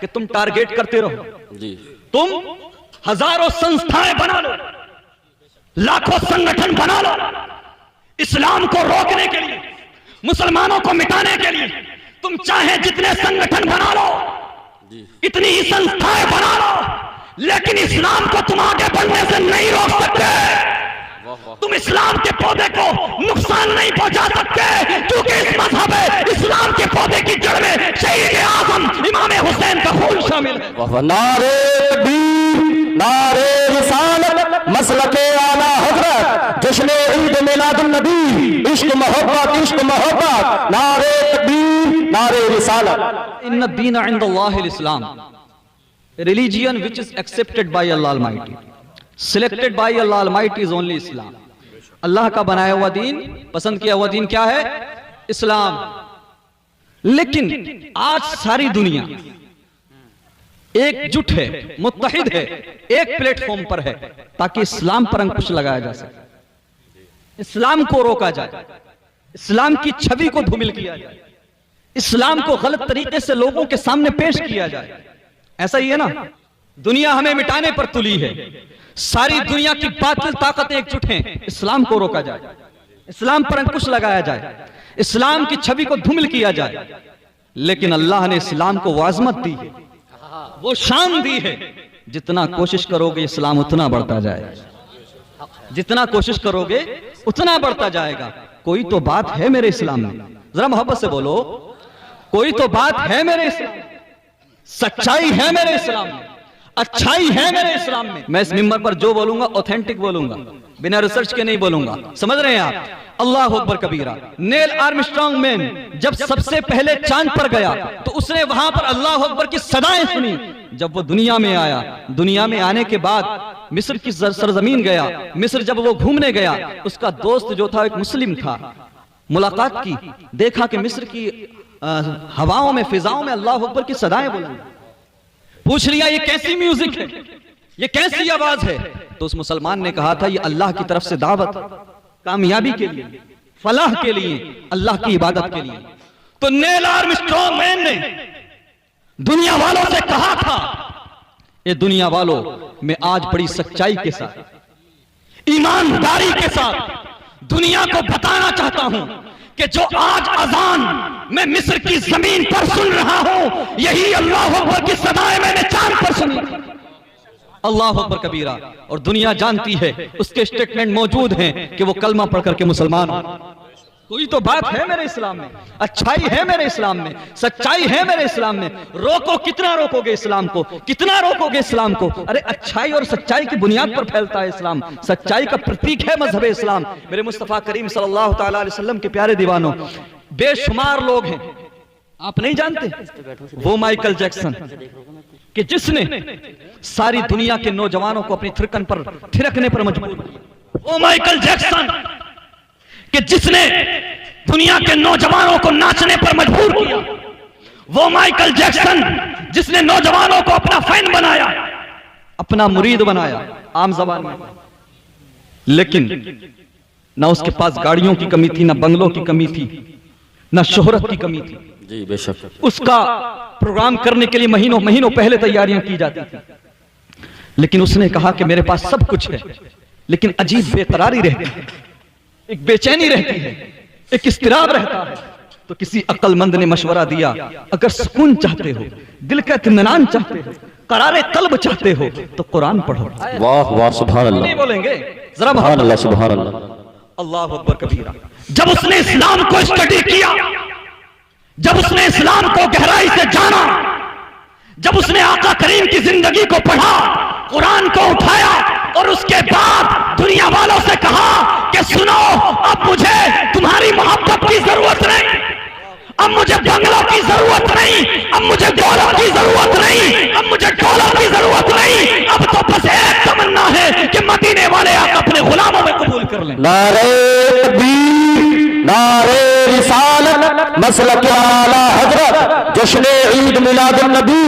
कि तुम टारगेट करते रहो जी। तुम हजारों संस्थाएं बना लो, लाखों संगठन बना लो, इस्लाम को रोकने के लिए, मुसलमानों को मिटाने के लिए तुम चाहे जितने संगठन बना लो, इतनी ही संस्थाएं बना लो, लेकिन इस्लाम को तुम आगे बढ़ने से नहीं रोक सकते। तुम इस्लाम के पौधे को नुकसान नहीं पहुंचा सकते, क्योंकि इस मजहब इस्लाम के पौधे की जड़ में शहीद आजम इमाम हुसैन का खून शामिल है। नारे तकबीर, नारे रिसालत, मसलके आला हजरत, जश्न ईद मिलादुन नबी, इश्क मोहब्बत, इश्क मोहब्बत, नारे तकबीर, नारे रिसालत। इन्ना दीन इंदल्लाहिल इस्लाम, religion which is accepted by Allah Almighty, selected by Allah Almighty is only Islam. अल्लाह का बनाया हुआ दीन, पसंद किया हुआ दीन क्या है? इस्लाम। लेकिन आज सारी दुनिया एकजुट है, मुत्तहिद है, एक प्लेटफॉर्म पर है ताकि इस्लाम पर अंकुश लगाया जा सके, इस्लाम को रोका जाए, इस्लाम की छवि को धूमिल किया जाए, इस्लाम को गलत तरीके से लोगों के सामने पेश किया जाए। ऐसा ही है ना, दुनिया हमें मिटाने पर तुली है, सारी दुनिया की बातिल ताकतें एकजुट हैं, इस्लाम को रोका जाए, इस्लाम पर अंकुश लगाया जाए, इस्लाम की छवि को धूमिल किया जाए। लेकिन अल्लाह ने इस्लाम को वो आज़मत दी है, वो शान दी है, जितना कोशिश करोगे इस्लाम उतना बढ़ता जाएगा, जितना कोशिश करोगे उतना बढ़ता जाएगा। कोई तो बात है मेरे इस्लाम में, जरा मोहब्बत से बोलो, कोई तो बात है मेरे इस्लाम में, सच्चाई है मेरे इस्लाम में, अच्छाई है मेरे इस्लाम में। मैं इस मिंबर पर जो बोलूंगा ऑथेंटिक बोलूंगा, बिना रिसर्च के नहीं बोलूंगा, समझ रहे हैं आप? अल्लाह अकबर कबीरा। नील आर्मस्ट्रांग मैन जब सबसे पहले चांद पर गया तो उसने वहां पर अल्लाह अकबर की सदाएं सुनी। जब वो दुनिया में आया, दुनिया में आने के बाद मिस्र की सरजमीन गया, मिस्र जब वो घूमने गया, उसका दोस्त जो था एक मुस्लिम था, मुलाकात की, देखा कि मिस्र की हवाओं में, फिजाओं में अल्लाह अकबर की सदाएं बुलंद। पूछ लिया ये कैसी म्यूजिक है, ये कैसी आवाज है? तो उस मुसलमान ने कहा था ये अल्लाह की तरफ से दावत, कामयाबी के लिए, फलाह के लिए, अल्लाह की इबादत के लिए। तो नील आर्मस्ट्रांग मैन ने दुनिया वालों से कहा था, ये दुनिया वालों, मैं आज बड़ी सच्चाई के साथ, ईमानदारी के साथ दुनिया को बताना चाहता हूं कि जो आज अजान मैं मिस्र की जमीन पर सुन रहा हूं, यही अल्लाह अकबर की सदाएं मैंने चांद पर सुनी। अल्लाह अकबर कबीरा। और दुनिया जानती है, उसके स्टेटमेंट मौजूद हैं कि वो कलमा पढ़ करके मुसलमान हो। कोई तो बात है मेरे इस्लाम में, अच्छाई है मेरे इस्लाम में, सच्चाई है मेरे इस्लाम में। रोको, कितना रोकोगे इस्लाम को, कितना रोकोगे इस्लाम को? अरे अच्छाई और सच्चाई की बुनियाद पर फैलता है इस्लाम, सच्चाई का प्रतीक है मजहब इस्लाम। मेरे मुस्तफा करीम सल्लल्लाहु तआला अलैहि वसल्लम के प्यारे दीवानों, बेशुमार लोग हैं, आप नहीं जानते, वो माइकल जैक्सन कि जिसने सारी दुनिया के नौजवानों को अपनी थिरकन पर थिरकने पर मजबूर किया। वो माइकल जैक्सन कि जिसने दुनिया के नौजवानों को नाचने पर मजबूर किया। वो माइकल जैक्सन जिसने नौजवानों को अपना फैन बनाया, अपना मुरीद बनाया आम जबान में। लेकिन ना उसके पास गाड़ियों की कमी थी, ना बंगलों की कमी थी, ना शोहरत की कमी थी। जी बेशक। उसका प्रोग्राम करने के लिए महीनों महीनों पहले तैयारियां की जाती थी। लेकिन उसने कहा कि मेरे पास सब कुछ है, लेकिन अजीब बेकरारी रहती है, एक बेचैनी रहती है, एक इस्तिराब रहता है। तो किसी अक्लमंद ने मशवरा दिया, अगर सुकून चाहते हो, दिल का इत्मीनान चाहते हो, करारे कल्ब चाहते हो, तो कुरान पढ़ो। वाह वाह, सुभान अल्लाह। नहीं बोलेंगे जरा? सुभान अल्लाह, सुभान अल्लाह, अल्लाह अकबर कबीरा। जब उसने इस्लाम को स्टडी किया, जब उसने इस्लाम को गहराई से जाना, जब उसने आका करीम की जिंदगी को पढ़ा, कुरान को उठाया और उसके बाद दुनिया वालों से कहा कि सुनो, अब मुझे तुम्हारी मोहब्बत की जरूरत नहीं, अब मुझे बंगलों की जरूरत नहीं, अब मुझे दौलत की जरूरत नहीं, अब मुझे दौलत की जरूरत नहीं, अब तो बस एक तमन्ना है कि मदीने वाले आका अपने गुलामों में कबूल कर लें। नारे तकबीर, नारे रिसालत, मसलक आला हजरत, जश्न ईद मिलादुन नबी,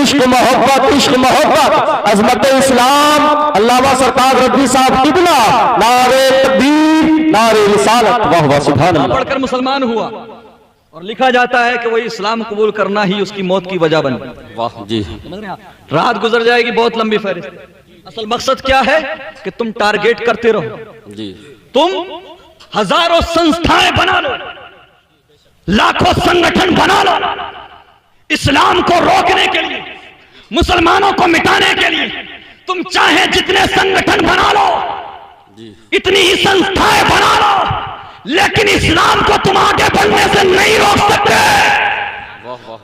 इश्क मोहब्बत, इश्क मोहब्बत, अजमत इस्लाम, अल्लामा सरताज रब्बी साहब किबला, नारे तकबीर, नारे रिसालत। वाह वाह, सुभान अल्लाह। पढ़कर मुसलमान हुआ और लिखा जाता है कि वही इस्लाम कबूल करना ही उसकी मौत की वजह बन गई। वाह जी, समझ रहे हैं आप? रात गुजर जाएगी, बहुत लंबी फहरिस्त। असल मकसद क्या है कि तुम टारगेट करते रहो जी। तुम हजारों संस्थाएं बना लो, लाखों संगठन बना लो, इस्लाम को रोकने के लिए, मुसलमानों को मिटाने के लिए तुम चाहे जितने संगठन बना लो, इतनी ही संस्थाएं बना लो, लेकिन इस्लाम को तुम आगे बढ़ने से नहीं रोक सकते।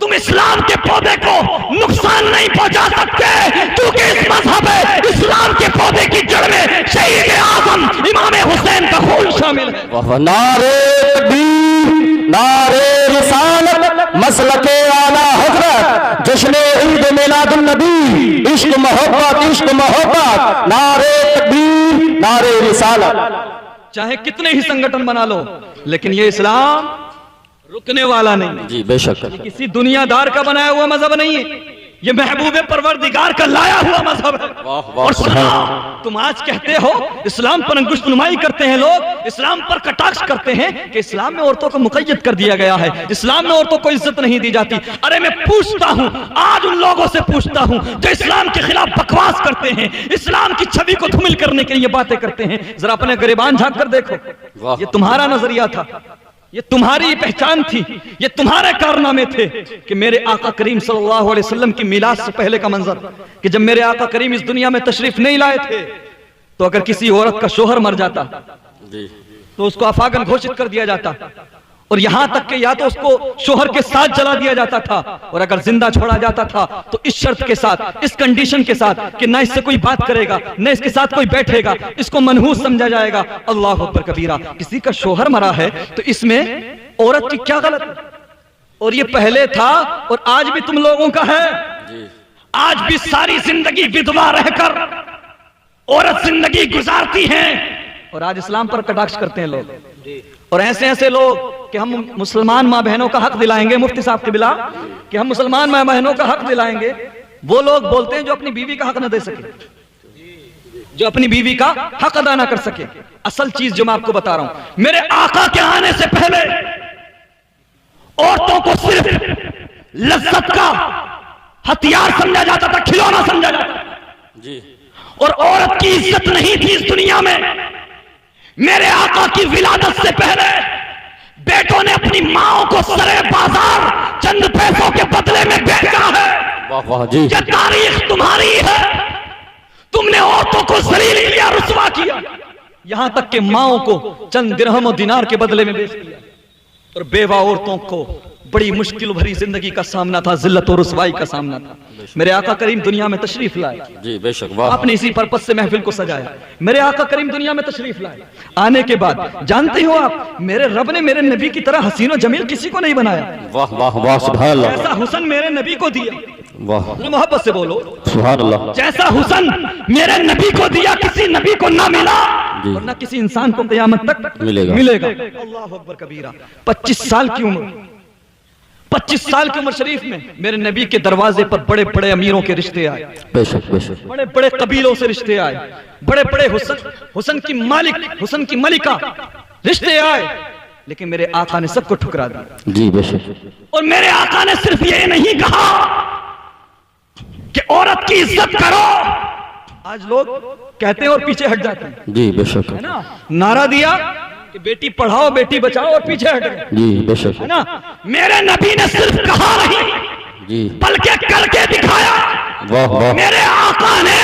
तुम इस्लाम के पौधे को नुकसान नहीं पहुंचा सकते, क्योंकि इस मजहब इस्लाम के पौधे की जड़ में शहीद आजम इमाम हुसैन का खून शामिल है। नारे तकबीर, नारे रिसालत, मसलके आला हजरत, जश्न ईद मिलादुन नबी, इश्क मोहब्बत, इश्क मोहब्बत, नारे तकबीर, नारे रिसालत। चाहे कितने ही संगठन बना लो, लेकिन ये इस्लाम रुकने वाला नहीं जी बेशक। किसी दुनियादार का बनाया हुआ मजहब नहीं है, ये महबूब परवरदिगार का लाया हुआ मजहब है। और सुनो, तुम आज कहते हो इस्लाम पर अंगुष्ठनुमाई करते हैं लोग, इस्लाम पर कटाक्ष करते हैं कि इस्लाम में औरतों को मुक़य्यद कर दिया गया है, इस्लाम में औरतों को इज्जत नहीं दी जाती। अरे मैं पूछता हूं, आज उन लोगों से पूछता हूं जो इस्लाम के खिलाफ बकवास करते हैं, इस्लाम की छवि को धूमिल करने के लिए बातें करते हैं, जरा अपने गिरेबान झांक कर देखो। ये तुम्हारा नजरिया था, ये तुम्हारी पहचान थी, ये तुम्हारे कारनामे थे कि मेरे आका करीम सल्लल्लाहु अलैहि वसल्लम की मिलाद से पहले का मंजर, कि जब मेरे आका करीम इस दुनिया में तशरीफ नहीं लाए थे, तो अगर किसी औरत का शोहर मर जाता तो उसको अफागन घोषित कर दिया जाता, और यहां तक कि या तो उसको शोहर के साथ जला दिया जाता था, और अगर जिंदा छोड़ा जाता था तो इस शर्त के साथ, इस कंडीशन के साथ कि ना इससे कोई बात करेगा, न इसके साथ कोई बैठेगा, इसको मनहूस समझा जाएगा। अल्लाह अकबर कबीरा। किसी का शोहर मरा है तो इसमें औरत की क्या गलत है? और ये पहले था और आज भी तुम लोगों का है। आज भी सारी जिंदगी विधवा रहकर औरत जिंदगी गुजारती है, और आज इस्लाम पर कटाक्ष करते हैं लोग, और ऐसे ऐसे लोग कि हम मुसलमान माँ बहनों का हक दिलाएंगे, मुफ्ती साहब के बिला, कि हम मुसलमान माँ बहनों का हक दिलाएंगे। वो लोग बोलते हैं जो अपनी बीवी का हक न दे सके, जो अपनी बीवी का हक अदा ना कर सके। असल चीज जो मैं आपको बता रहा हूं, मेरे आका के आने से पहले औरतों को सिर्फ लज्जत का हथियार समझा जाता था, खिलौना समझा जाता था, और औरत की इज्जत नहीं थी इस दुनिया में। मेरे आका की विलादत से पहले बेटों ने अपनी माओं को सरे बाजार चंद पैसों के बदले में बेचा है। वाह जी। ये तारीख तुम्हारी है। तुमने औरतों को जलील किया, रुसवा किया, यहां तक कि माओं को चंद दिरहम और दिनार के बदले में बेच दिया, और बेवा औरतों को बड़ी मुश्किल भरी जिंदगी का सामना था, जिल्लत और रुसवाई का सामना था। मेरे आका करीम दुनिया में तशरीफ लाए जी बेशक। वाह। आपने इसी पर्पस से महफिल को सजाया। मेरे आका करीम दुनिया में तशरीफ लाए, आने के बाद जानते हो आप, मेरे रब ने मेरे नबी की तरह हसीन और जमील किसी को नहीं बनाया। वाह वाह वाह, सुभान अल्लाह। ऐसा हुस्न मेरे नबी को दिया, वाह, मोहब्बत से बोलो सुभान अल्लाह। जैसा हुस्न मेरे नबी को दिया किसी नबी को ना मिला, और ना किसी इंसान को क़यामत तक मिलेगा। अल्लाह अकबर कबीरा। 25 साल की उम्र, 25 साल की उम्र शरीफ में मेरे नबी के दरवाजे पर बड़े बड़े अमीरों के रिश्ते आए, बेशक बेशक। बड़े बड़े कबीलों से रिश्ते आए, बड़े बड़े हुस्न की मालिक, हुस्न की मलिका रिश्ते आए, लेकिन मेरे आका ने सबको ठुकरा दिया। जी बेशक। और मेरे आका ने सिर्फ ये नहीं कहा कि औरत की इज्जत करो, आज लोग कहते हैं और पीछे हट जाते हैं, जी बेशक, है ना। नारा दिया कि बेटी पढ़ाओ बेटी बचाओ, और पीछे हट गए, जी बेशक, है ना। मेरे नबी ने सिर्फ कहा नहीं जी बल्कि करके दिखाया। वाह वाह। मेरे आका ने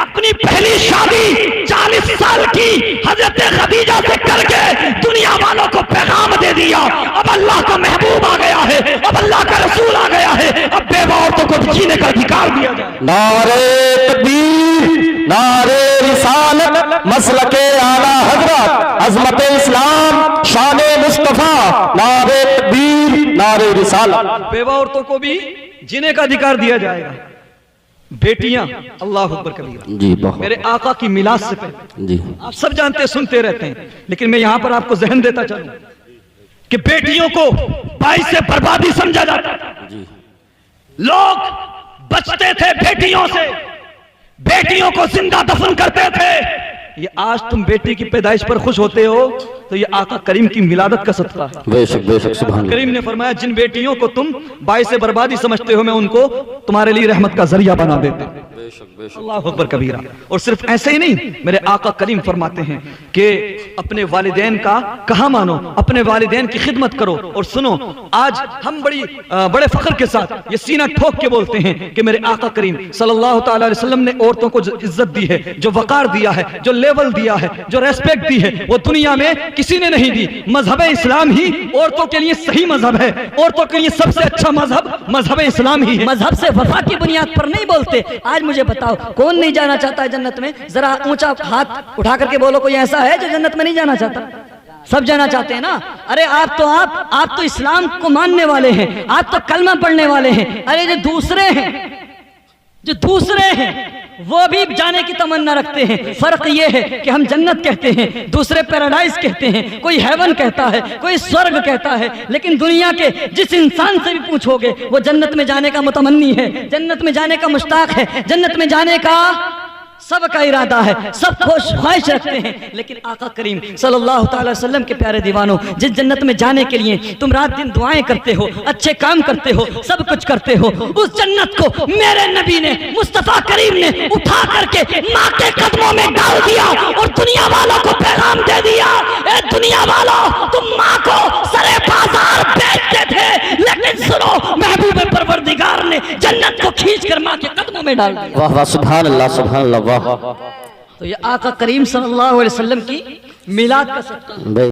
अपनी पहली शादी 40 साल की हजरत खदीजा से करके दुनिया वालों को पैगाम दे दिया, अब अल्लाह का महबूब आ गया है, अब अल्लाह का रसूल आ गया है, अब बेवा औरतों को जीने का अधिकार दिया जाए। नारे तकबीर, नारे रिसालत, मसलके आला हजरत, अजमत इस्लाम, शान मुस्तफा, नारे तकबीर, नारे रिसालत। बेवा औरतों को भी जीने का अधिकार दिया जाएगा। बेटियां, अल्लाह अकबर कबीरा। जी बहुत। मेरे आका की मिलाद से पहले जी आप सब जानते हैं, सुनते रहते हैं, लेकिन मैं यहां पर आपको जहन देता चलूं कि बेटियों को बाई से बर्बादी समझा जाता था। जी। लोग बचते थे बेटियों से, बेटियों को जिंदा दफन करते थे। ये आज तुम बेटी की पैदाइश पर खुश होते हो, तो ये आका करीम की मिलादत का सदका है। बेशक बेशक सुभान अल्लाह। करीम ने फरमाया जिन बेटियों को तुम बाइसे बर्बादी समझते हो मैं उनको तुम्हारे लिए रहमत का जरिया बना देता हूं। अल्लाह अकबर कबीरा। और सिर्फ ऐसे ही नहीं, मेरे आका करीम फरमाते हैं कि अपने वालिदैन का कहा मानो, अपने वालिदैन की खिदमत करो। और सुनो, आज हम बड़े फख्र के साथ ये सीना ठोक के बोलते हैं कि मेरे आका करीम सल्लल्लाहु ताला अलैहि वसल्लम ने औरतों को जो इज्जत दी है, जो वकार दिया है, जो लेवल दिया है, जो रेस्पेक्ट दी है, वो दुनिया में किसी ने नहीं दी। मजहब इस्लाम ही औरतों के लिए सही मजहब है। औरतों के लिए सबसे अच्छा मजहब इस्लाम ही है। मजहब से वफा की बुनियाद पर नहीं बोलते। आज मुझे बताओ कौन नहीं जाना चाहता है जन्नत में? जरा ऊंचा हाथ उठा करके बोलो कोई ऐसा है जो जन्नत में नहीं जाना चाहता? सब जाना चाहते हैं ना। अरे आप तो इस्लाम को मानने वाले हैं, आप तो कलमा पढ़ने वाले हैं। अरे जो दूसरे हैं वो भी जाने की तमन्ना रखते हैं। फर्क ये है कि हम जन्नत कहते हैं, दूसरे पैराडाइज कहते हैं, कोई हेवन कहता है, कोई स्वर्ग कहता है। लेकिन दुनिया के जिस इंसान से भी पूछोगे वो जन्नत में जाने का मुतमन्नी है, जन्नत में जाने का मुश्ताक है, जन्नत में जाने का सबका इरादा है, सब ख्वाहिश रखते हैं। लेकिन आका करीम सल्लल्लाहु ताला अलैहि वसल्लम के प्यारे दीवानों, जिस जन्नत में जाने के लिए तुम रात दिन दुआएं करते हो, अच्छे काम करते हो, सब कुछ करते हो, उस जन्नत को मेरे नबी ने, मुस्तफा करीम ने उठा करके माँ के कदमों में डाल दिया और दुनिया वालों को पैगाम दे दिया, ए दुनिया वालों, तुम माँ को सरे बाजार बेचते थे, लेकिन सुनो, महबूब परवरदिगार ने जन्नत को खींच कर माँ के कदमों में डाल दिया। वाह वाह सुभान अल्लाह सुभान अल्लाह। तो ये आका करीम सल्लल्लाहु अलैहि वसल्लम की मिलाद का सदका।